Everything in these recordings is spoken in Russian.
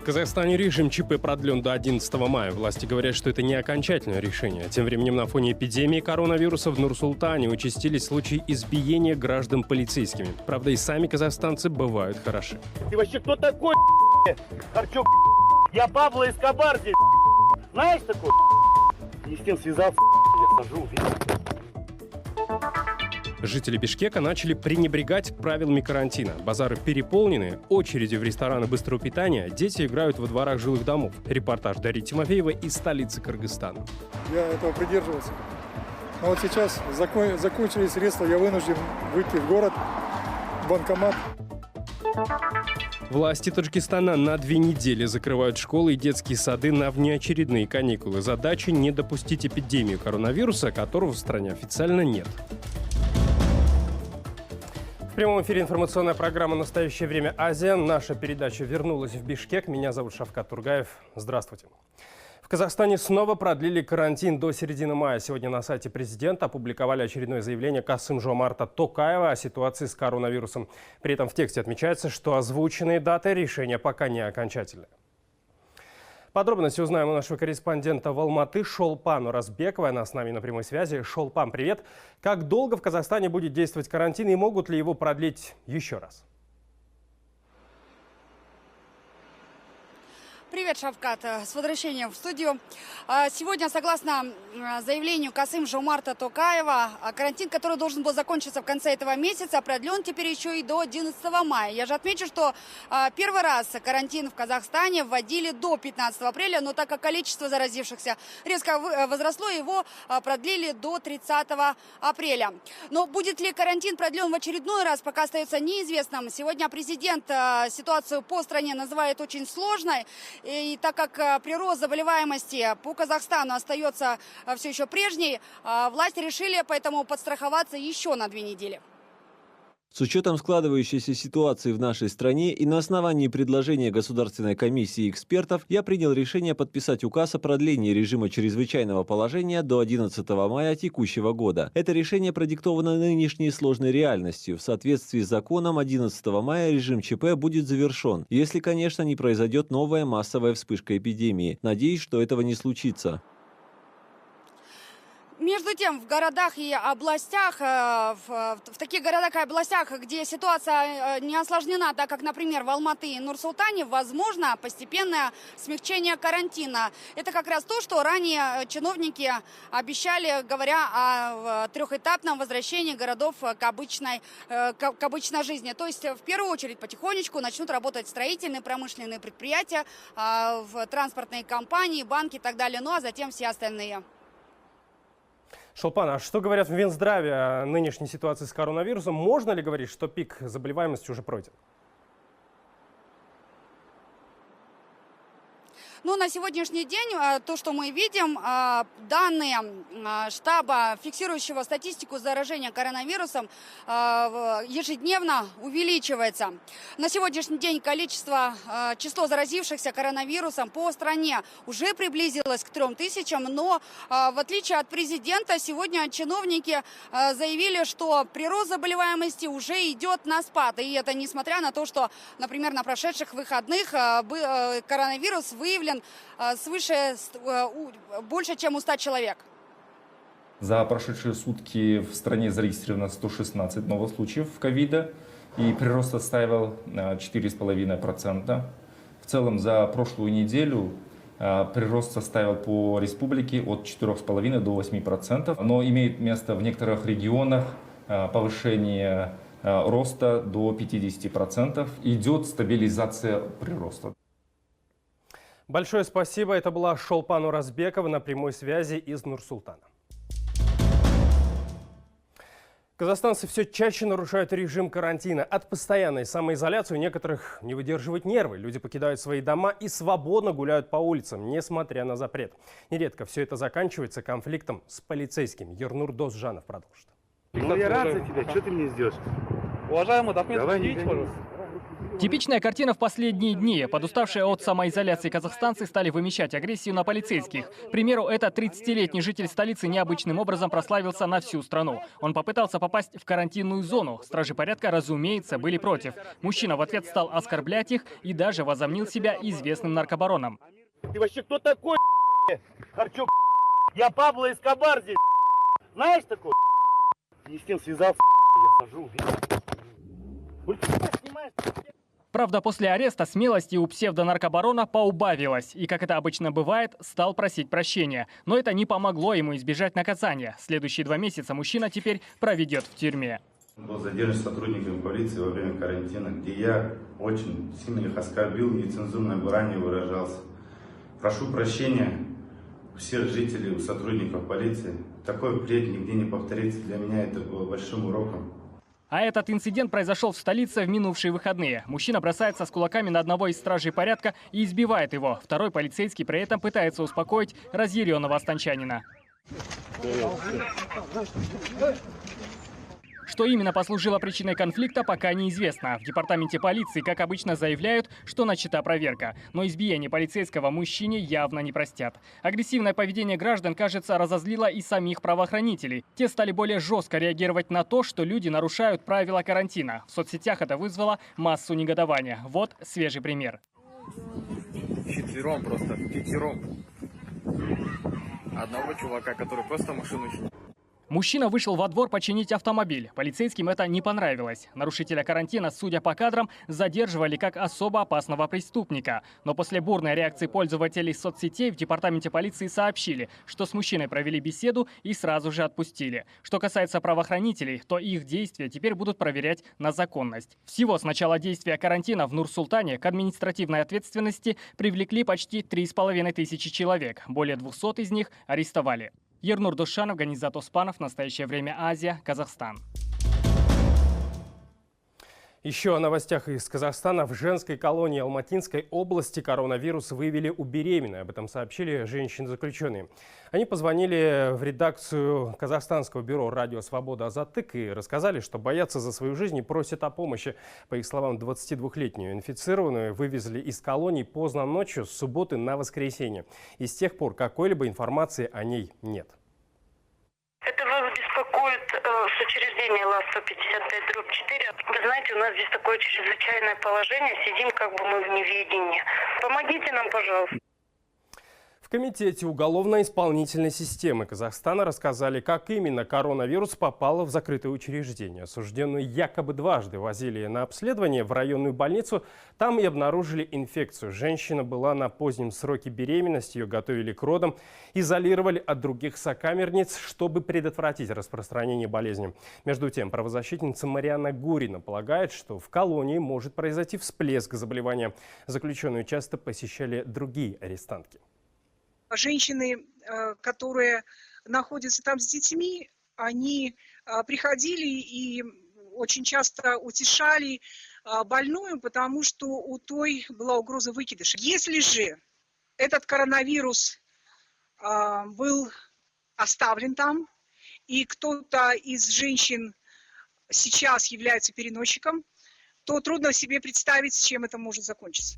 В Казахстане режим ЧП продлен до 11 мая. Власти говорят, что это не окончательное решение. Тем временем на фоне эпидемии коронавируса в Нур-Султане участились случаи избиения граждан полицейскими. Правда, и сами казахстанцы бывают хороши. Ты вообще кто такой, Харчук? Я Пабло Эскобар здесь. Знаешь такой? Не с кем связался, я сажу. Жители Бишкека начали пренебрегать правилами карантина. Базары переполнены, очереди в рестораны быстрого питания, дети играют во дворах жилых домов. Репортаж Дарьи Тимофеевой из столицы Кыргызстана. Я этого придерживался. Но вот сейчас закончились средства, я вынужден выйти в город, в банкомат. Власти Таджикистана на 2 недели закрывают школы и детские сады на внеочередные каникулы. Задача не допустить эпидемию коронавируса, которого в стране официально нет. В прямом эфире информационная программа «Настоящее время. Азия». Наша передача вернулась в Бишкек. Меня зовут Шавкат Тургаев. Здравствуйте. В Казахстане снова продлили карантин до середины мая. Сегодня на сайте президента опубликовали очередное заявление Касым-Жомарта Токаева о ситуации с коронавирусом. При этом в тексте отмечается, что озвученные даты решения пока не окончательны. Подробности узнаем у нашего корреспондента в Алматы Шолпан Уразбекова. Она с нами на прямой связи. Шолпан, привет. Как долго в Казахстане будет действовать карантин и могут ли его продлить еще раз? Привет, Шавкат. С возвращением в студию. Сегодня, согласно заявлению Касым-Жомарта Токаева, карантин, который должен был закончиться в конце этого месяца, продлен теперь еще и до 11 мая. Я же отмечу, что первый раз карантин в Казахстане вводили до 15 апреля, но так как количество заразившихся резко возросло, его продлили до 30 апреля. Но будет ли карантин продлен в очередной раз, пока остается неизвестным. Сегодня президент ситуацию по стране называет очень сложной. И так как прирост заболеваемости по Казахстану остается все еще прежней, власти решили поэтому подстраховаться еще на 2 недели. С учетом складывающейся ситуации в нашей стране и на основании предложения Государственной комиссии экспертов, я принял решение подписать указ о продлении режима чрезвычайного положения до 11 мая текущего года. Это решение продиктовано нынешней сложной реальностью. В соответствии с законом 11 мая режим ЧП будет завершен, если, конечно, не произойдет новая массовая вспышка эпидемии. Надеюсь, что этого не случится. Между тем, в городах и областях, в таких городах и областях, где ситуация не осложнена, так как, например, в Алматы и Нур-Султане, возможно постепенное смягчение карантина. Это как раз то, что ранее чиновники обещали, говоря о 3-этапном возвращении городов к обычной жизни. То есть, в первую очередь, потихонечку начнут работать строительные, промышленные предприятия, транспортные компании, банки и так далее, ну а затем все остальные. Шолпан, а что говорят в Минздраве о нынешней ситуации с коронавирусом? Можно ли говорить, что пик заболеваемости уже пройден? Но на сегодняшний день то, что мы видим, данные штаба, фиксирующего статистику заражения коронавирусом, ежедневно увеличивается. На сегодняшний день число заразившихся коронавирусом по стране уже приблизилось к 3000, но в отличие от президента, сегодня чиновники заявили, что прирост заболеваемости уже идет на спад. И это несмотря на то, что, например, на прошедших выходных коронавирус выявлен больше, чем у 100 человек. За прошедшие сутки в стране зарегистрировано 116 новых случаев ковида, и прирост составил 4,5%. В целом за прошлую неделю прирост составил по республике от 4,5% до 8%, но имеет место в некоторых регионах повышение роста до 50%. Идет стабилизация прироста. Большое спасибо. Это была Шолпан Уразбекова на прямой связи из Нур-Султана. Казахстанцы все чаще нарушают режим карантина. От постоянной самоизоляции у некоторых не выдерживают нервы. Люди покидают свои дома и свободно гуляют по улицам, несмотря на запрет. Нередко все это заканчивается конфликтом с полицейскими. Ернур Досжанов продолжит. Ну я рад за тебя, что ты мне сделаешь? Уважаемый, документы предъявите, пожалуйста. Типичная картина в последние дни. Подуставшие от самоизоляции казахстанцы стали вымещать агрессию на полицейских. К примеру, этот 30-летний житель столицы необычным образом прославился на всю страну. Он попытался попасть в карантинную зону. Стражи порядка, разумеется, были против. Мужчина в ответ стал оскорблять их и даже возомнил себя известным наркобароном. Ты вообще кто такой, Харчук? Я Пабло Эскобар здесь. Знаешь такой? Не с кем связался, я сажу. Снимаешь? Правда, после ареста смелости у псевдонаркобарона поубавилось. И, как это обычно бывает, стал просить прощения. Но это не помогло ему избежать наказания. Следующие 2 месяца мужчина теперь проведет в тюрьме. Был задержан сотрудниками полиции во время карантина, где я очень сильно их оскорбил, нецензурной бранью выражался. Прошу прощения у всех жителей, у сотрудников полиции. Такой впредь нигде не повторится. Для меня это было большим уроком. А этот инцидент произошел в столице в минувшие выходные. Мужчина бросается с кулаками на одного из стражей порядка и избивает его. Второй полицейский при этом пытается успокоить разъяренного астанчанина. Что именно послужило причиной конфликта, пока неизвестно. В департаменте полиции, как обычно, заявляют, что начата проверка. Но избиение полицейского мужчине явно не простят. Агрессивное поведение граждан, кажется, разозлило и самих правоохранителей. Те стали более жестко реагировать на то, что люди нарушают правила карантина. В соцсетях это вызвало массу негодования. Вот свежий пример. Четвером просто, пятером. Одного чувака, который просто машину чинит. Мужчина вышел во двор починить автомобиль. Полицейским это не понравилось. Нарушителя карантина, судя по кадрам, задерживали как особо опасного преступника. Но после бурной реакции пользователей соцсетей в департаменте полиции сообщили, что с мужчиной провели беседу и сразу же отпустили. Что касается правоохранителей, то их действия теперь будут проверять на законность. Всего с начала действия карантина в Нур-Султане к административной ответственности привлекли почти 3500 человек. Более 200 из них арестовали. Ернур Душанов, Ганизат Оспанов. Настоящее время. Азия. Казахстан. Еще о новостях из Казахстана. В женской колонии Алматинской области коронавирус выявили у беременной. Об этом сообщили женщины-заключенные. Они позвонили в редакцию казахстанского бюро «Радио Свобода Азаттык» и рассказали, что боятся за свою жизнь и просят о помощи. По их словам, 22-летнюю инфицированную вывезли из колонии поздно ночью с субботы на воскресенье. И с тех пор какой-либо информации о ней нет. Это вас беспокоит с учреждения ЛАЗ-155/4. Вы знаете, у нас здесь такое чрезвычайное положение. Сидим как бы мы в неведении. Помогите нам, пожалуйста. В Комитете уголовно-исполнительной системы Казахстана рассказали, как именно коронавирус попал в закрытое учреждение. Осужденную якобы дважды возили на обследование в районную больницу. Там и обнаружили инфекцию. Женщина была на позднем сроке беременности, ее готовили к родам, изолировали от других сокамерниц, чтобы предотвратить распространение болезни. Между тем, правозащитница Марианна Гурина полагает, что в колонии может произойти всплеск заболевания. Заключенную часто посещали другие арестантки. Женщины, которые находятся там с детьми, они приходили и очень часто утешали больную, потому что у той была угроза выкидыша. Если же этот коронавирус был оставлен там, и кто-то из женщин сейчас является переносчиком, то трудно себе представить, чем это может закончиться.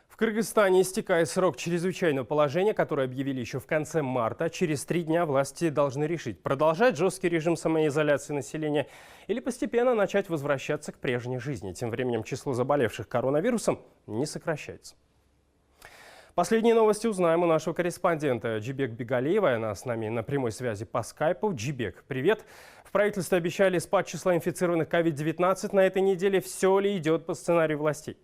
В Кыргызстане истекает срок чрезвычайного положения, которое объявили еще в конце марта. Через 3 дня власти должны решить, продолжать жесткий режим самоизоляции населения или постепенно начать возвращаться к прежней жизни. Тем временем число заболевших коронавирусом не сокращается. Последние новости узнаем у нашего корреспондента Джибек Бегалиева. Она с нами на прямой связи по скайпу. Джибек, привет. В правительстве обещали спад числа инфицированных COVID-19 на этой неделе. Все ли идет по сценарию властей?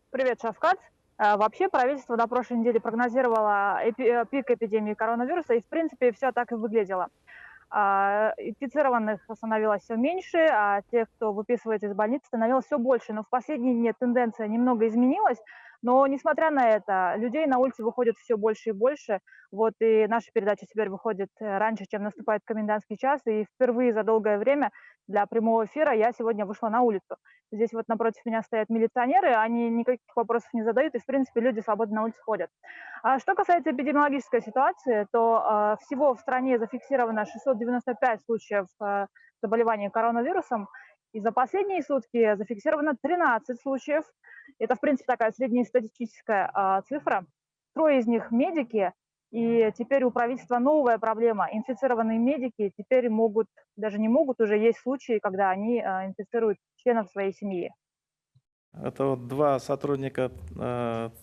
Привет, Шавкат. Вообще правительство на прошлой неделе прогнозировало пик эпидемии коронавируса, и в принципе все так и выглядело. Инфицированных становилось все меньше, а тех, кто выписывается из больницы, становилось все больше. Но в последние дни тенденция немного изменилась. Но, несмотря на это, людей на улице выходит все больше и больше. Вот и наша передача теперь выходит раньше, чем наступает комендантский час. И впервые за долгое время для прямого эфира я сегодня вышла на улицу. Здесь вот напротив меня стоят милиционеры, они никаких вопросов не задают, и, в принципе, люди свободно на улице ходят. А что касается эпидемиологической ситуации, то всего в стране зафиксировано 695 случаев заболевания коронавирусом, И за последние сутки зафиксировано 13 случаев. Это, в принципе, такая среднестатистическая цифра. 3 из них медики. И теперь у правительства новая проблема. Инфицированные медики теперь могут, даже не могут, уже есть случаи, когда они инфицируют членов своей семьи. Это вот 2 сотрудника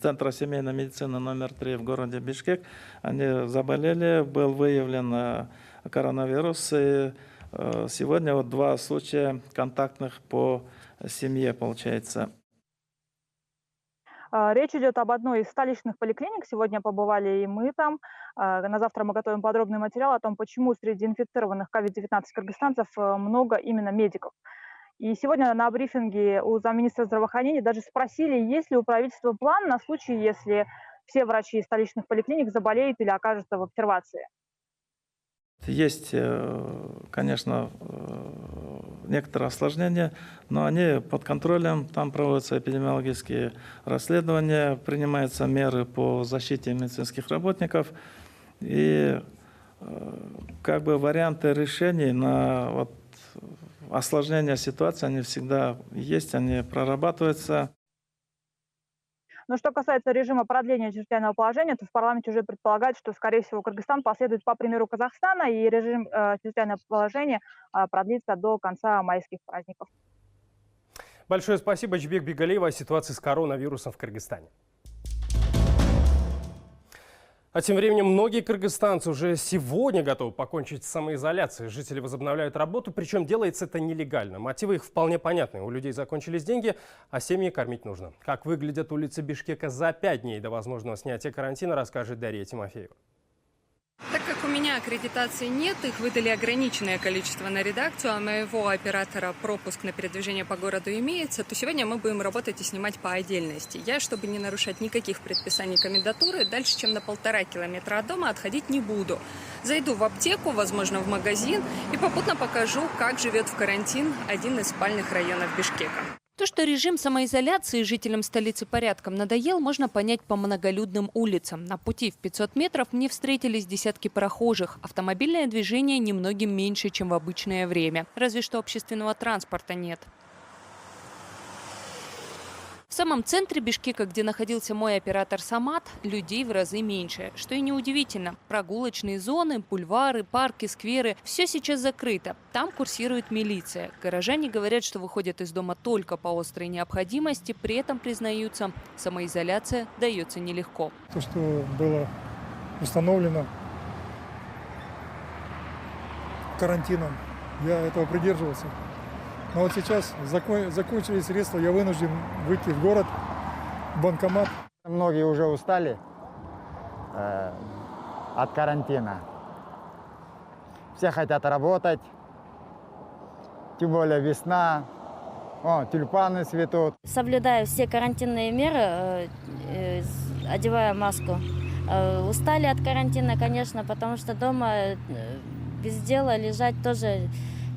Центра семейной медицины номер 3 в городе Бишкек. Они заболели, был выявлен коронавирус. И сегодня вот 2 случая контактных по семье, получается. Речь идет об одной из столичных поликлиник. Сегодня побывали и мы там. На завтра мы готовим подробный материал о том, почему среди инфицированных COVID-19 кыргызстанцев много именно медиков. И сегодня на брифинге у замминистра здравоохранения даже спросили, есть ли у правительства план на случай, если все врачи из столичных поликлиник заболеют или окажутся в обсервации. Есть, конечно, некоторые осложнения, но они под контролем. Там проводятся эпидемиологические расследования, принимаются меры по защите медицинских работников. И как бы варианты решений на вот осложнение ситуации, они всегда есть, они прорабатываются. Но что касается режима продления чрезвычайного положения, то в парламенте уже предполагают, что, скорее всего, Кыргызстан последует по примеру Казахстана, и режим чрезвычайного положения продлится до конца майских праздников. Большое спасибо, Жбек Бегалиева, о ситуации с коронавирусом в Кыргызстане. А тем временем многие кыргызстанцы уже сегодня готовы покончить с самоизоляцией. Жители возобновляют работу, причем делается это нелегально. Мотивы их вполне понятны. У людей закончились деньги, а семьи кормить нужно. Как выглядят улицы Бишкека за 5 дней до возможного снятия карантина, расскажет Дарья Тимофеева. Так как у меня аккредитации нет, их выдали ограниченное количество на редакцию, а моего оператора пропуск на передвижение по городу имеется, то сегодня мы будем работать и снимать по отдельности. Я, чтобы не нарушать никаких предписаний комендатуры, дальше, чем на 1,5 километра от дома отходить не буду. Зайду в аптеку, возможно, в магазин и попутно покажу, как живет в карантин один из спальных районов Бишкека. То, что режим самоизоляции жителям столицы порядком надоел, можно понять по многолюдным улицам. На пути в 500 метров мне встретились десятки прохожих. Автомобильное движение немногим меньше, чем в обычное время. Разве что общественного транспорта нет. В самом центре Бишкека, где находился мой оператор Самат, людей в разы меньше. Что и неудивительно. Прогулочные зоны, бульвары, парки, скверы – все сейчас закрыто. Там курсирует милиция. Горожане говорят, что выходят из дома только по острой необходимости, при этом признаются, самоизоляция дается нелегко. То, что было установлено карантином, я этого придерживался. Но вот сейчас закончились средства, я вынужден выйти в город, в банкомат. Многие уже устали от карантина. Все хотят работать, тем более весна, тюльпаны цветут. Соблюдаю все карантинные меры, одеваю маску. Устали от карантина, конечно, потому что дома без дела лежать тоже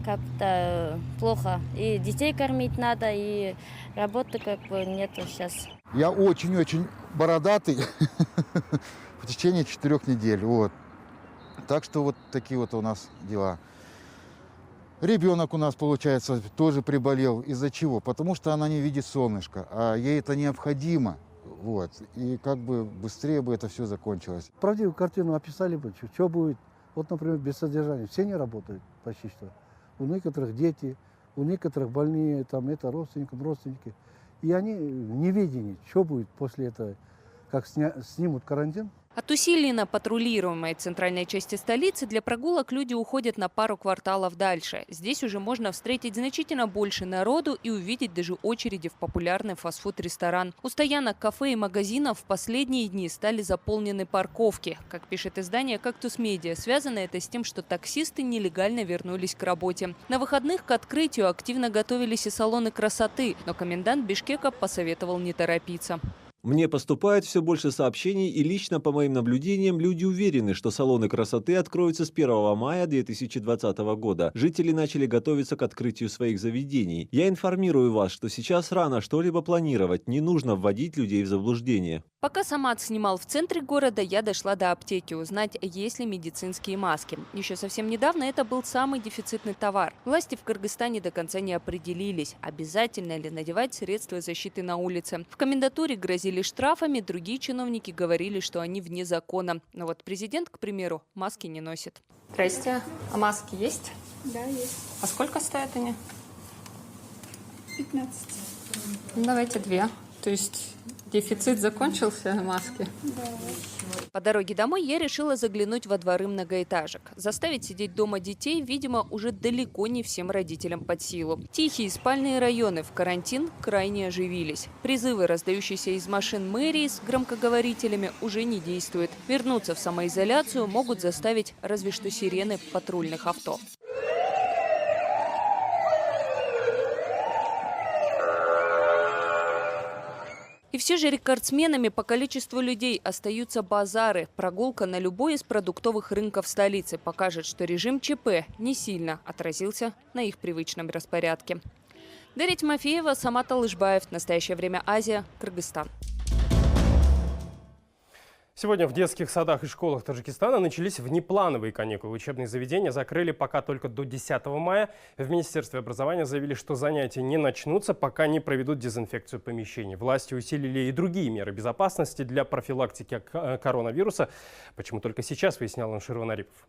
как-то плохо. И детей кормить надо, и работы как бы нету сейчас. Я очень-очень бородатый в течение 4 недель. Вот. Так что вот такие вот у нас дела. Ребенок у нас, получается, тоже приболел. Из-за чего? Потому что она не видит солнышко, а ей это необходимо. Вот. И как бы быстрее бы это все закончилось. Правдивую картину описали бы, что будет. Вот, например, без содержания. Все не работают почти что. У некоторых дети, у некоторых больные, там это родственники. И они в неведении, что будет после этого, как снимут карантин. От усиленно патрулируемой центральной части столицы для прогулок люди уходят на пару кварталов дальше. Здесь уже можно встретить значительно больше народу и увидеть даже очереди в популярный фастфуд-ресторан. У стоянок кафе и магазинов в последние дни стали заполнены парковки. Как пишет издание «Кактус Медиа», связано это с тем, что таксисты нелегально вернулись к работе. На выходных к открытию активно готовились и салоны красоты, но комендант Бишкека посоветовал не торопиться. Мне поступает все больше сообщений, и лично по моим наблюдениям люди уверены, что салоны красоты откроются с 1 мая 2020 года. Жители начали готовиться к открытию своих заведений. Я информирую вас, что сейчас рано что-либо планировать, не нужно вводить людей в заблуждение. Пока Самат снимал в центре города, я дошла до аптеки узнать, есть ли медицинские маски. Еще совсем недавно это был самый дефицитный товар. Власти в Кыргызстане до конца не определились, обязательно ли надевать средства защиты на улице. В комендатуре грозили штрафами, другие чиновники говорили, что они вне закона. Но вот президент, к примеру, маски не носит. Здрасте. А маски есть? Да, есть. А сколько стоят они? 15. Ну, давайте 2. То есть дефицит закончился маски? Да. По дороге домой я решила заглянуть во дворы многоэтажек. Заставить сидеть дома детей, видимо, уже далеко не всем родителям под силу. Тихие спальные районы в карантин крайне оживились. Призывы, раздающиеся из машин мэрии с громкоговорителями, уже не действуют. Вернуться в самоизоляцию могут заставить разве что сирены патрульных авто. И все же рекордсменами по количеству людей остаются базары. Прогулка на любой из продуктовых рынков столицы покажет, что режим ЧП не сильно отразился на их привычном распорядке. Дарья Тимофеева, Самат Алышбаев. Настоящее время. Азия. Кыргызстан. Сегодня в детских садах и школах Таджикистана начались внеплановые каникулы. Учебные заведения закрыли пока только до 10 мая. В Министерстве образования заявили, что занятия не начнутся, пока не проведут дезинфекцию помещений. Власти усилили и другие меры безопасности для профилактики коронавируса. Почему только сейчас, выяснял Анширван Арипов.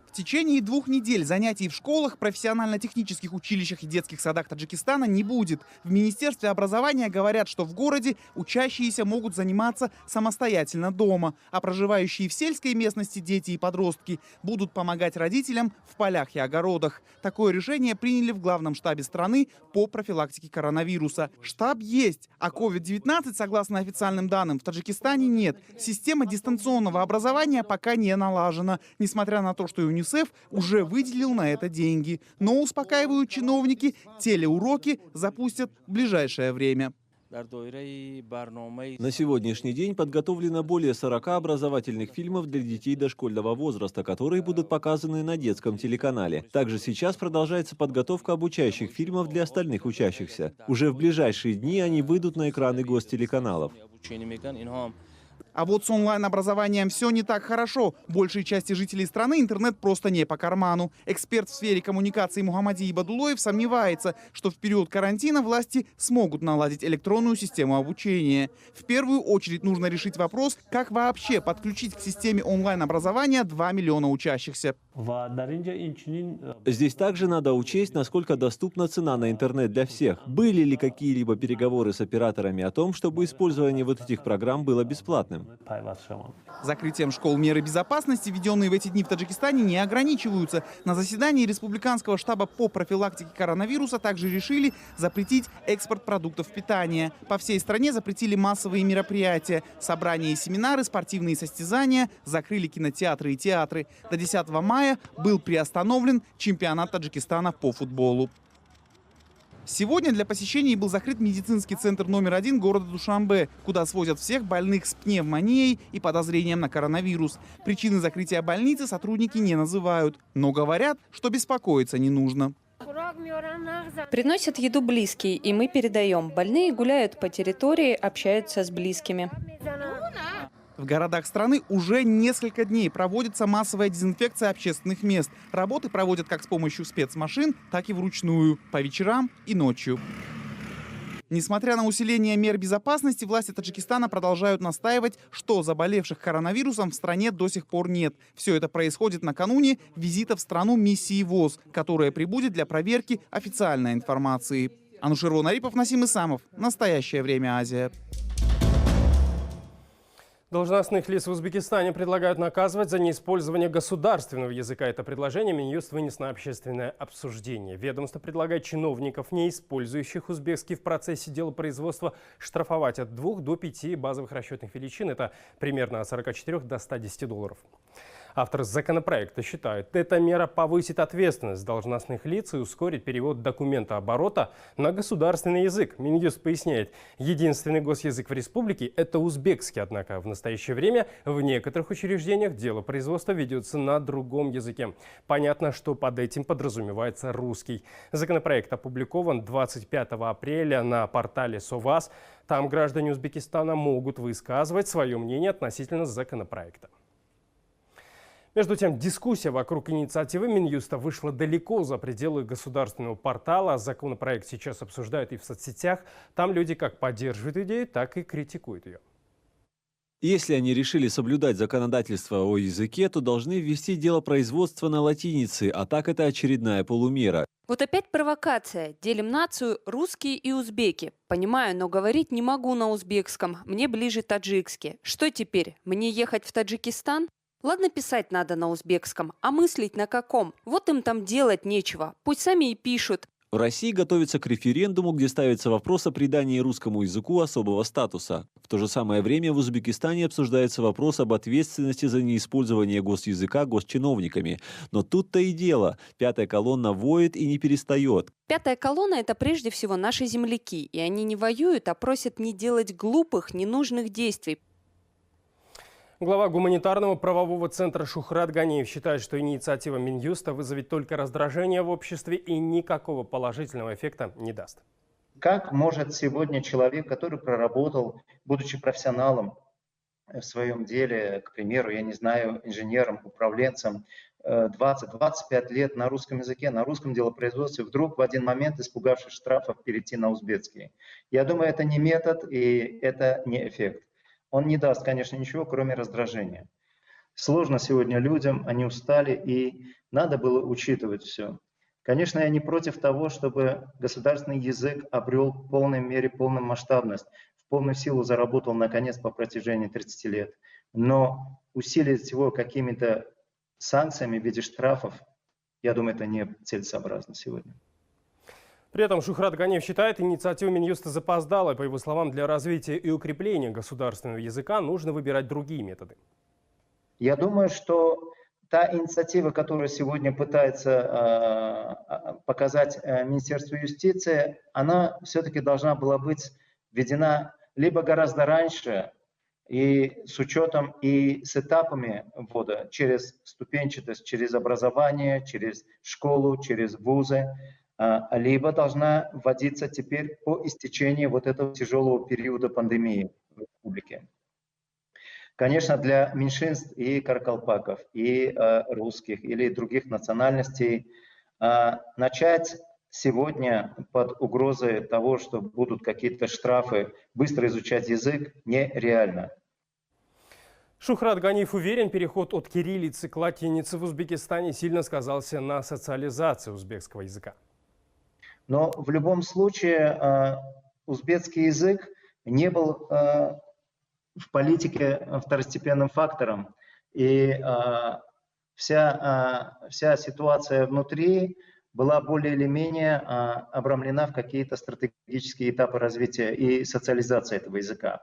В течение 2 недель занятий в школах, профессионально-технических училищах и детских садах Таджикистана не будет. В Министерстве образования говорят, что в городе учащиеся могут заниматься самостоятельно дома, а проживающие в сельской местности дети и подростки будут помогать родителям в полях и огородах. Такое решение приняли в главном штабе страны по профилактике коронавируса. Штаб есть, а COVID-19, согласно официальным данным, в Таджикистане нет. Система дистанционного образования пока не налажена, несмотря на то, что ЮНИСЕФ уже выделил на это деньги. Но, успокаивают чиновники, телеуроки запустят в ближайшее время. На сегодняшний день подготовлено более 40 образовательных фильмов для детей дошкольного возраста, которые будут показаны на детском телеканале. Также сейчас продолжается подготовка обучающих фильмов для остальных учащихся. Уже в ближайшие дни они выйдут на экраны гостелеканалов. А вот с онлайн-образованием все не так хорошо. Большей части жителей страны интернет просто не по карману. Эксперт в сфере коммуникации Мухаммадий Бадулоев сомневается, что в период карантина власти смогут наладить электронную систему обучения. В первую очередь нужно решить вопрос, как вообще подключить к системе онлайн-образования 2 миллиона учащихся. Здесь также надо учесть, насколько доступна цена на интернет для всех. Были ли какие-либо переговоры с операторами о том, чтобы использование вот этих программ было бесплатным? Закрытием школ меры безопасности, введенные в эти дни в Таджикистане, не ограничиваются. На заседании Республиканского штаба по профилактике коронавируса также решили запретить экспорт продуктов питания. По всей стране запретили массовые мероприятия. Собрания и семинары, спортивные состязания, закрыли кинотеатры и театры. До 10 мая был приостановлен чемпионат Таджикистана по футболу. Сегодня для посещений был закрыт медицинский центр номер 1 города Душанбе, куда свозят всех больных с пневмонией и подозрением на коронавирус. Причины закрытия больницы сотрудники не называют, но говорят, что беспокоиться не нужно. Приносят еду близкие, и мы передаем. Больные гуляют по территории, общаются с близкими. В городах страны уже несколько дней проводится массовая дезинфекция общественных мест. Работы проводят как с помощью спецмашин, так и вручную, по вечерам и ночью. Несмотря на усиление мер безопасности, власти Таджикистана продолжают настаивать, что заболевших коронавирусом в стране до сих пор нет. Все это происходит накануне визита в страну миссии ВОЗ, которая прибудет для проверки официальной информации. Анушервон Арипов, Насим Исамов. Настоящее время. Азия. Должностных лиц в Узбекистане предлагают наказывать за неиспользование государственного языка. Это предложение Минюст вынес на общественное обсуждение. Ведомство предлагает чиновников, не использующих узбекский в процессе делопроизводства, штрафовать от 2 до 5 базовых расчетных величин. Это примерно от 44 до 110 долларов. Авторы законопроекта считают, эта мера повысит ответственность должностных лиц и ускорит перевод документооборота на государственный язык. Минюст поясняет, единственный госязык в республике – это узбекский, однако в настоящее время в некоторых учреждениях дело производства ведется на другом языке. Понятно, что под этим подразумевается русский. Законопроект опубликован 25 апреля на портале СОВАС. Там граждане Узбекистана могут высказывать свое мнение относительно законопроекта. Между тем, дискуссия вокруг инициативы Минюста вышла далеко за пределы государственного портала. Законопроект сейчас обсуждают и в соцсетях. Там люди как поддерживают идею, так и критикуют ее. Если они решили соблюдать законодательство о языке, то должны ввести делопроизводство на латинице, а так это очередная полумера. Вот опять провокация. Делим нацию русские и узбеки. Понимаю, но говорить не могу на узбекском. Мне ближе таджикский. Что теперь? Мне ехать в Таджикистан? Ладно, писать надо на узбекском, а мыслить на каком? Вот им там делать нечего. Пусть сами и пишут. В России готовится к референдуму, где ставится вопрос о придании русскому языку особого статуса. В то же самое время в Узбекистане обсуждается вопрос об ответственности за неиспользование госязыка госчиновниками. Но тут-то и дело. Пятая колонна воет и не перестает. Пятая колонна – это прежде всего наши земляки. И они не воюют, а просят не делать глупых, ненужных действий. Глава гуманитарного правового центра Шухрат Ганиев считает, что инициатива Минюста вызовет только раздражение в обществе и никакого положительного эффекта не даст. Как может сегодня человек, который проработал, будучи профессионалом в своем деле, к примеру, я не знаю, инженером, управленцем, 20-25 лет на русском языке, на русском делопроизводстве, вдруг в один момент, испугавшись штрафов, перейти на узбекский? Я думаю, это не метод и это не эффект. Он не даст, конечно, ничего, кроме раздражения. Сложно сегодня людям, они устали, и надо было учитывать все. Конечно, я не против того, чтобы государственный язык обрел в полной мере полную масштабность, в полную силу заработал, наконец, по протяжении 30 лет. Но усилить его какими-то санкциями в виде штрафов, я думаю, это не целесообразно сегодня. При этом Шухрат Ганиев считает, инициатива Минюста запоздала. По его словам, для развития и укрепления государственного языка нужно выбирать другие методы. Я думаю, что та инициатива, которую сегодня пытается показать Министерство юстиции, она все-таки должна была быть введена либо гораздо раньше, и с учетом и с этапами ввода, через ступенчатость, через образование, через школу, через вузы, либо должна вводиться теперь по истечении вот этого тяжелого периода пандемии в республике. Конечно, для меньшинств и каракалпаков, и русских, или других национальностей начать сегодня под угрозой того, что будут какие-то штрафы, быстро изучать язык, нереально. Шухрат Ганиев уверен, переход от кириллицы к латинице в Узбекистане сильно сказался на социализации узбекского языка. Но в любом случае узбекский язык не был в политике второстепенным фактором. И вся ситуация внутри была более или менее обрамлена в какие-то стратегические этапы развития и социализации этого языка.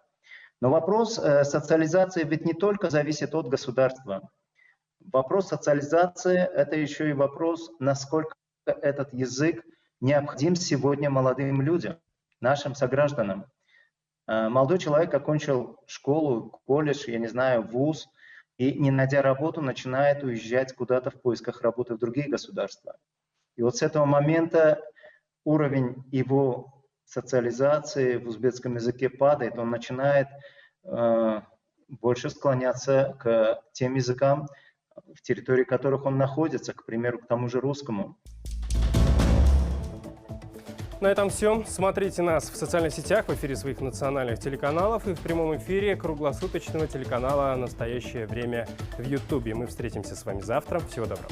Но вопрос социализации ведь не только зависит от государства. Вопрос социализации – это еще и вопрос, насколько этот язык необходим сегодня молодым людям, нашим согражданам. Молодой человек окончил школу, колледж, я не знаю, вуз, и, не найдя работу, начинает уезжать куда-то в поисках работы в другие государства. И вот с этого момента уровень его социализации в узбекском языке падает, он начинает больше склоняться к тем языкам, в территории которых он находится, к примеру, к тому же русскому. На этом все. Смотрите нас в социальных сетях, в эфире своих национальных телеканалов и в прямом эфире круглосуточного телеканала «Настоящее время» в Ютубе. Мы встретимся с вами завтра. Всего доброго.